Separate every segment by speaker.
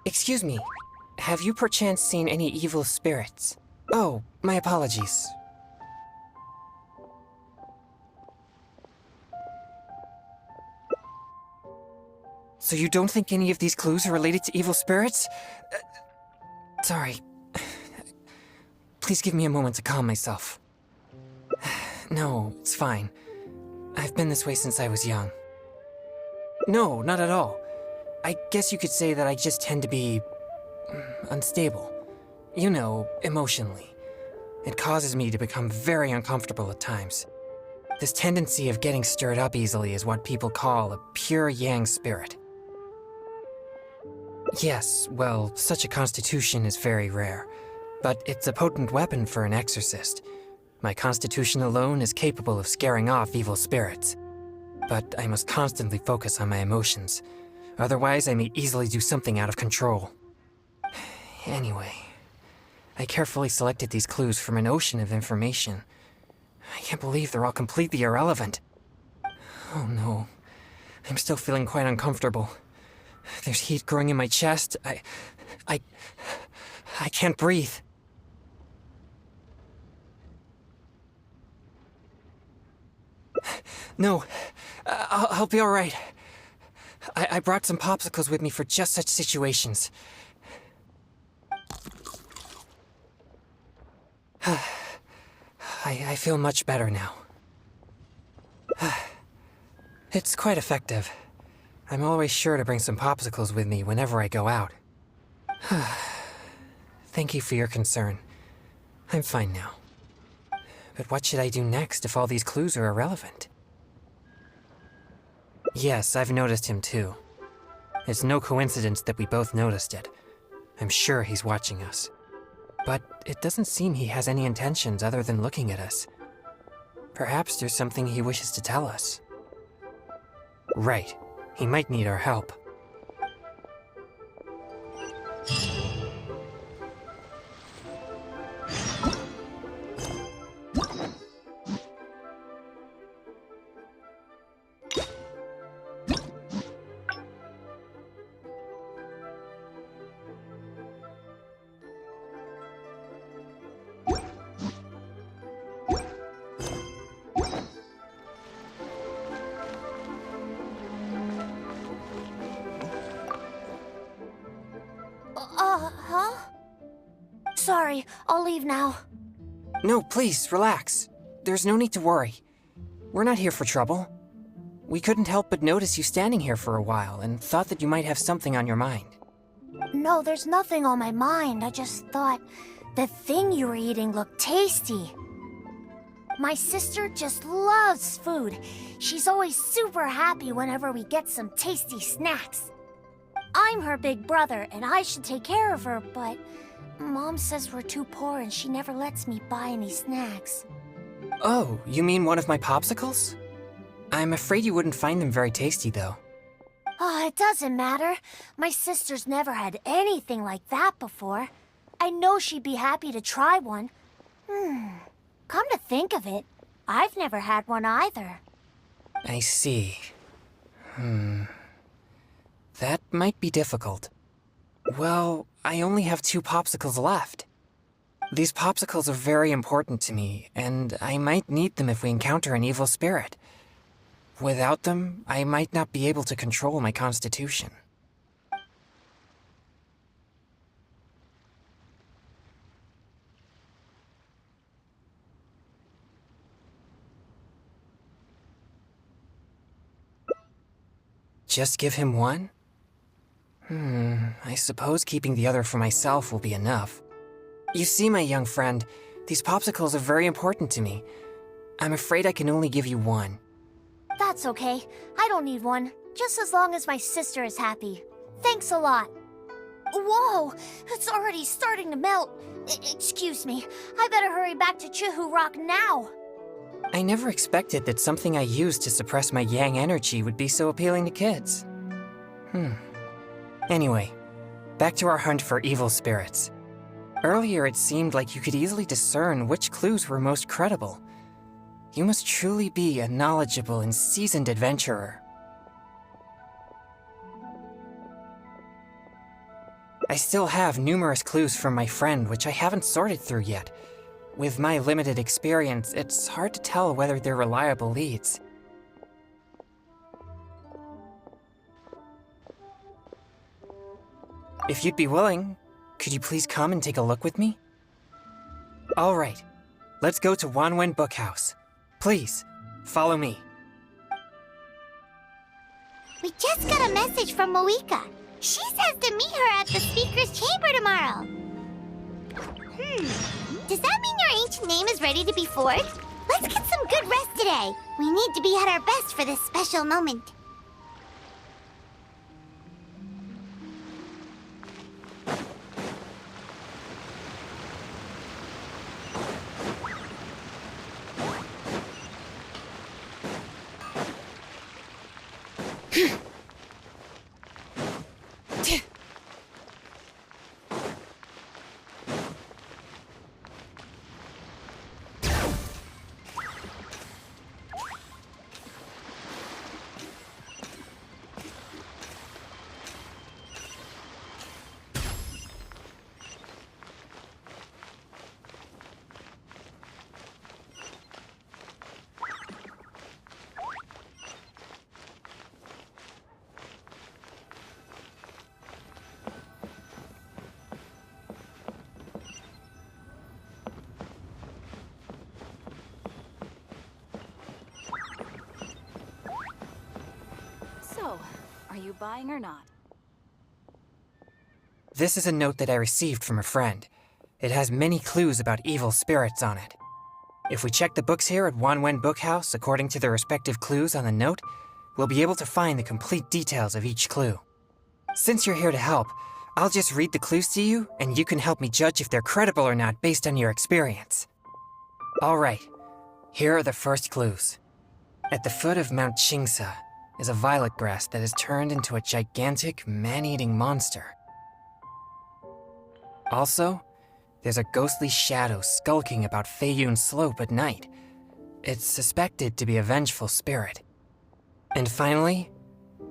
Speaker 1: Excuse me, have you perchance seen any evil spirits? Oh, my apologies. So you don't think any of these clues are related to evil spirits? Sorry. Please give me a moment to calm myself. No, it's fine. I've been this way since I was young. No, not at all. I guess you could say that I just tend to be unstable. You know, emotionally. It causes me to become very uncomfortable at times. This tendency of getting stirred up easily is what people call a pure yang spirit. Yes, well, such a constitution is very rare, but it's a potent weapon for an exorcist. My constitution alone is capable of scaring off evil spirits. But I must constantly focus on my emotions. Otherwise, I may easily do something out of control. Anyway, I carefully selected these clues from an ocean of information. I can't believe they're all completely irrelevant. Oh no, I'm still feeling quite uncomfortable. There's heat growing in my chest. I can't breathe. No, I'll be all right. I brought some popsicles with me for just such situations. I feel much better now. It's quite effective. I'm always sure to bring some popsicles with me whenever I go out. Thank you for your concern. I'm fine now. But what should I do next if all these clues are irrelevant? Yes, I've noticed him too. It's no coincidence that we both noticed it. I'm sure he's watching us. But it doesn't seem he has any intentions other than looking at us. Perhaps there's something he wishes to tell us. Right. He might need our help.
Speaker 2: Huh? Sorry, I'll leave now.
Speaker 1: No, please, relax. There's no need to worry. We're not here for trouble. We couldn't help but notice you standing here for a while and thought that you might have something on your mind.
Speaker 2: No, there's nothing on my mind. I just thought the thing you were eating looked tasty. My sister just loves food. She's always super happy whenever we get some tasty snacks. I'm her big brother, and I should take care of her, but Mom says we're too poor and she never lets me buy any snacks.
Speaker 1: Oh, you mean one of my popsicles? I'm afraid you wouldn't find them very tasty, though.
Speaker 2: Oh, it doesn't matter. My sister's never had anything like that before. I know she'd be happy to try one. Come to think of it, I've never had one either.
Speaker 1: I see. That might be difficult. Well, I only have 2 popsicles left. These popsicles are very important to me, and I might need them if we encounter an evil spirit. Without them, I might not be able to control my constitution. Just give him one? I suppose keeping the other for myself will be enough. You see, my young friend, these popsicles are very important to me. I'm afraid I can only give you one.
Speaker 2: That's okay. I don't need one, just as long as my sister is happy. Thanks a lot. Whoa! It's already starting to melt. Excuse me. I better hurry back to Chihu Rock now.
Speaker 1: I never expected that something I used to suppress my yang energy would be so appealing to kids. Anyway, back to our hunt for evil spirits. Earlier it seemed like you could easily discern which clues were most credible. You must truly be a knowledgeable and seasoned adventurer. I still have numerous clues from my friend which I haven't sorted through yet. With my limited experience, it's hard to tell whether they're reliable leads. If you'd be willing, could you please come and take a look with me? All right, let's go to Wanwen Bookhouse. Please, follow me.
Speaker 2: We just got a message from Moika. She says to meet her at the speaker's chamber tomorrow. Does that mean your ancient name is ready to be forged? Let's get some good rest today. We need to be at our best for this special moment.
Speaker 3: So, are you buying or not?
Speaker 1: This is a note that I received from a friend. It has many clues about evil spirits on it. If we check the books here at Wanwen Bookhouse according to the respective clues on the note, we'll be able to find the complete details of each clue. Since you're here to help, I'll just read the clues to you, and you can help me judge if they're credible or not based on your experience. All right, here are the first clues. At the foot of Mount Chingsa is a violet grass that has turned into a gigantic, man-eating monster. Also, there's a ghostly shadow skulking about Feiyun Slope at night. It's suspected to be a vengeful spirit. And finally,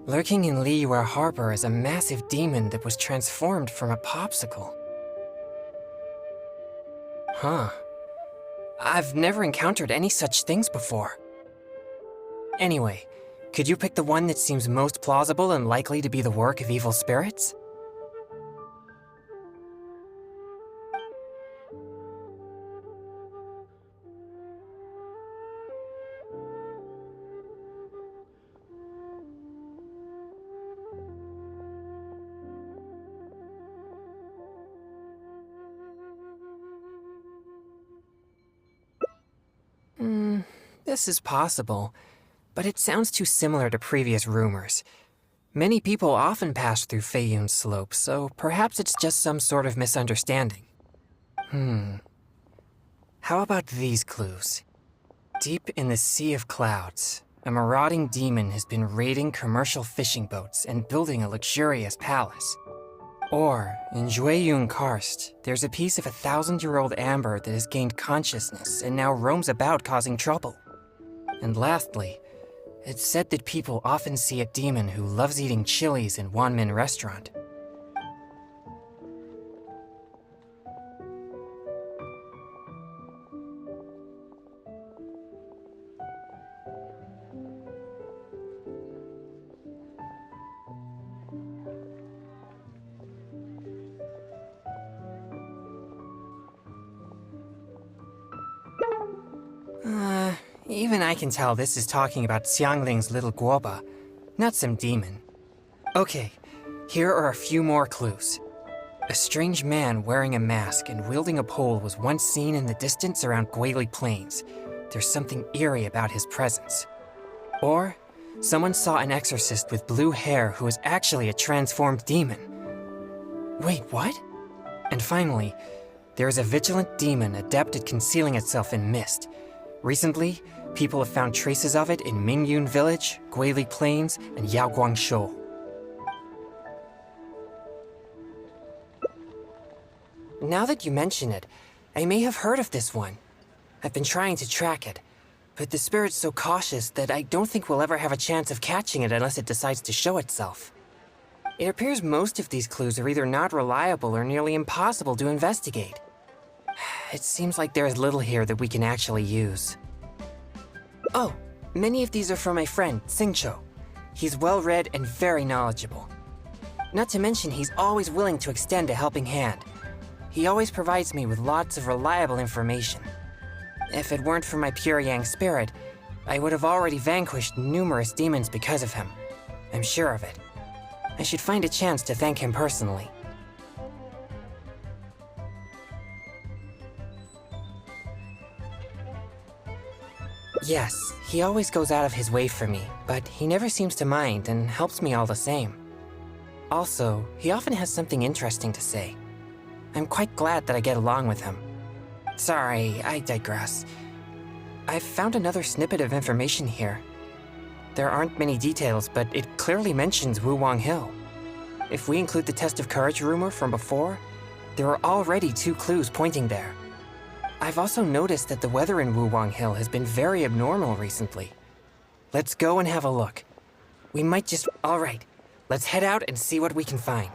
Speaker 1: lurking in Liyue Harbor is a massive demon that was transformed from a popsicle. Huh. I've never encountered any such things before. Anyway, could you pick the one that seems most plausible and likely to be the work of evil spirits? This is possible, but it sounds too similar to previous rumors. Many people often pass through Feiyun Slope, so perhaps it's just some sort of misunderstanding. How about these clues? Deep in the Sea of Clouds, a marauding demon has been raiding commercial fishing boats and building a luxurious palace. Or, in Jueyun Karst, there's a piece of 1,000-year-old amber that has gained consciousness and now roams about causing trouble. And lastly, it's said that people often see a demon who loves eating chilies in Wanmin Restaurant. Even I can tell this is talking about Xiangling's little guoba, not some demon. Okay, here are a few more clues. A strange man wearing a mask and wielding a pole was once seen in the distance around Guili Plains. There's something eerie about his presence. Or, someone saw an exorcist with blue hair who was actually a transformed demon. Wait, what? And finally, there is a vigilant demon adept at concealing itself in mist. Recently, people have found traces of it in Mingyun Village, Guili Plains, and Yaoguangshou. Now that you mention it, I may have heard of this one. I've been trying to track it, but the spirit's so cautious that I don't think we'll ever have a chance of catching it unless it decides to show itself. It appears most of these clues are either not reliable or nearly impossible to investigate. It seems like there is little here that we can actually use. Oh, many of these are from my friend, Singcho. He's well-read and very knowledgeable. Not to mention, he's always willing to extend a helping hand. He always provides me with lots of reliable information. If it weren't for my pure yang spirit, I would have already vanquished numerous demons because of him. I'm sure of it. I should find a chance to thank him personally. Yes, he always goes out of his way for me, but he never seems to mind and helps me all the same. Also, he often has something interesting to say. I'm quite glad that I get along with him. Sorry, I digress. I've found another snippet of information here. There aren't many details, but it clearly mentions Wuwang Hill. If we include the test of courage rumor from before, there are already 2 clues pointing there. I've also noticed that the weather in Wuwang Hill has been very abnormal recently. Let's go and have a look. We might just... All right, let's head out and see what we can find.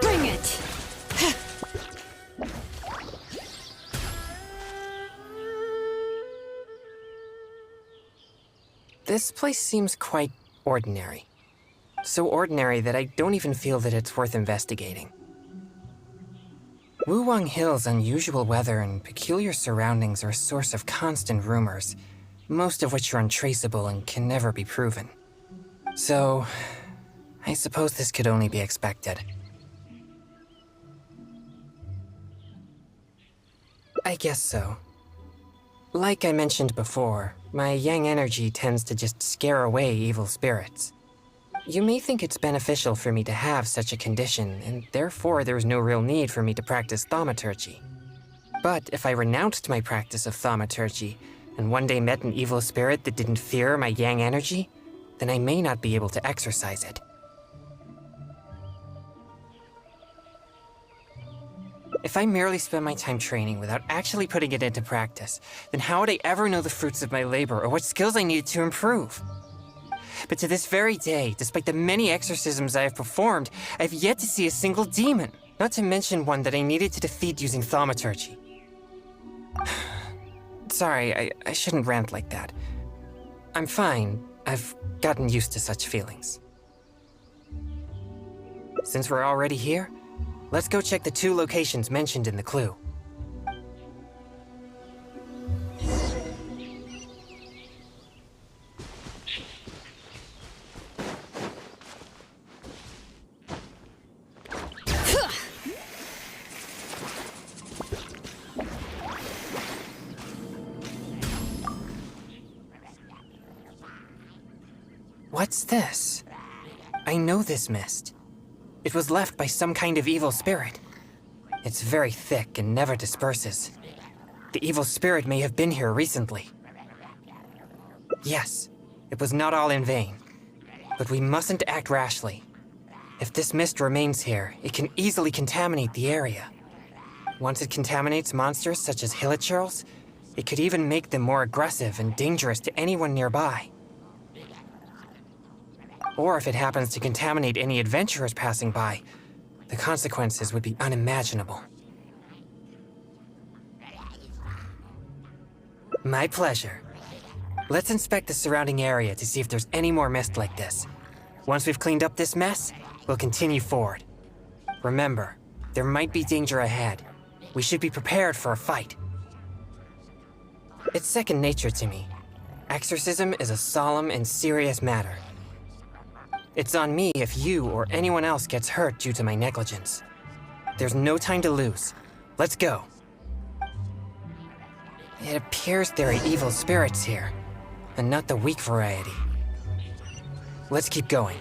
Speaker 3: Bring it!
Speaker 1: This place seems quite ordinary. So ordinary that I don't even feel that it's worth investigating. Wuwang Hill's unusual weather and peculiar surroundings are a source of constant rumors, most of which are untraceable and can never be proven. So, I suppose this could only be expected. I guess so. Like I mentioned before, my yang energy tends to just scare away evil spirits. You may think it's beneficial for me to have such a condition, and therefore there's no real need for me to practice thaumaturgy. But if I renounced my practice of thaumaturgy, and one day met an evil spirit that didn't fear my yang energy, then I may not be able to exercise it. If I merely spend my time training without actually putting it into practice, then how would I ever know the fruits of my labor or what skills I needed to improve? But to this very day, despite the many exorcisms I have performed, I have yet to see a single demon, not to mention one that I needed to defeat using thaumaturgy. Sorry, I shouldn't rant like that. I'm fine. I've gotten used to such feelings. Since we're already here, let's go check the 2 locations mentioned in the clue. What's this? I know this mist. It was left by some kind of evil spirit. It's very thick and never disperses. The evil spirit may have been here recently. Yes, it was not all in vain. But we mustn't act rashly. If this mist remains here, it can easily contaminate the area. Once it contaminates monsters such as hilichurls, it could even make them more aggressive and dangerous to anyone nearby. Or if it happens to contaminate any adventurers passing by, the consequences would be unimaginable. My pleasure. Let's inspect the surrounding area to see if there's any more mist like this. Once we've cleaned up this mess, we'll continue forward. Remember, there might be danger ahead. We should be prepared for a fight. It's second nature to me. Exorcism is a solemn and serious matter. It's on me if you or anyone else gets hurt due to my negligence. There's no time to lose. Let's go. It appears there are evil spirits here, and not the weak variety. Let's keep going.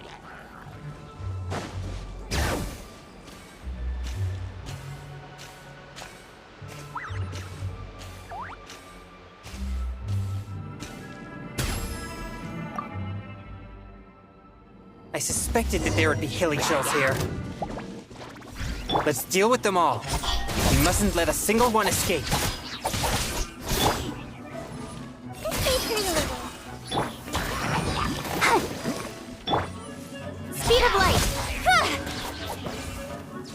Speaker 1: I suspected that there would be hilichurls here. Let's deal with them all. We mustn't let a single one escape.
Speaker 2: Speed of light!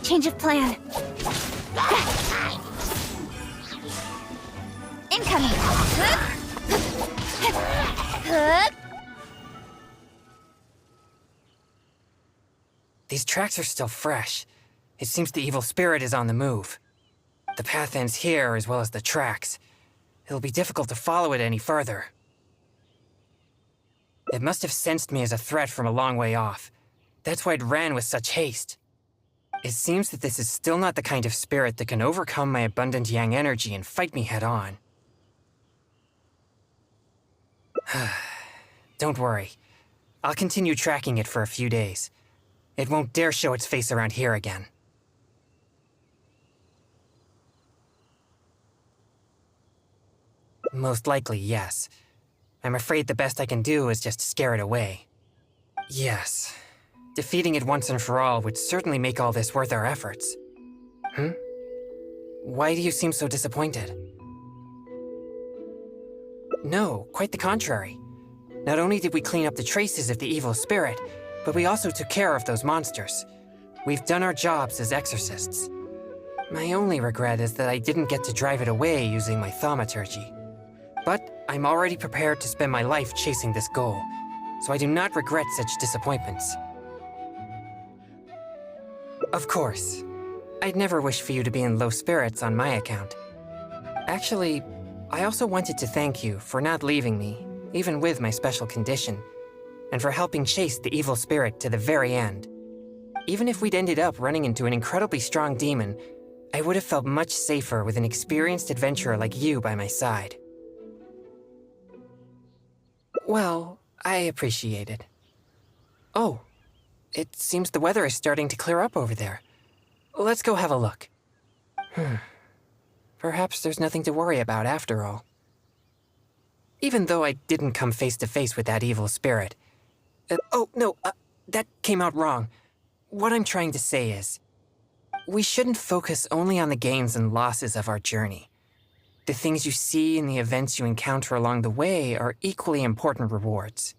Speaker 2: Change of plan. Incoming!
Speaker 1: These tracks are still fresh. It seems the evil spirit is on the move. The path ends here as well as the tracks. It'll be difficult to follow it any further. It must have sensed me as a threat from a long way off. That's why it ran with such haste. It seems that this is still not the kind of spirit that can overcome my abundant yang energy and fight me head on. Don't worry. I'll continue tracking it for a few days. It won't dare show its face around here again. Most likely, yes. I'm afraid the best I can do is just scare it away. Yes. Defeating it once and for all would certainly make all this worth our efforts. Why do you seem so disappointed? No, quite the contrary. Not only did we clean up the traces of the evil spirit, but we also took care of those monsters. We've done our jobs as exorcists. My only regret is that I didn't get to drive it away using my thaumaturgy. But I'm already prepared to spend my life chasing this goal, so I do not regret such disappointments. Of course, I'd never wish for you to be in low spirits on my account. Actually, I also wanted to thank you for not leaving me, even with my special condition, and for helping chase the evil spirit to the very end. Even if we'd ended up running into an incredibly strong demon, I would have felt much safer with an experienced adventurer like you by my side. Well, I appreciate it. Oh, it seems the weather is starting to clear up over there. Let's go have a look. Perhaps there's nothing to worry about after all. Even though I didn't come face to face with that evil spirit. That came out wrong. What I'm trying to say is, we shouldn't focus only on the gains and losses of our journey. The things you see and the events you encounter along the way are equally important rewards.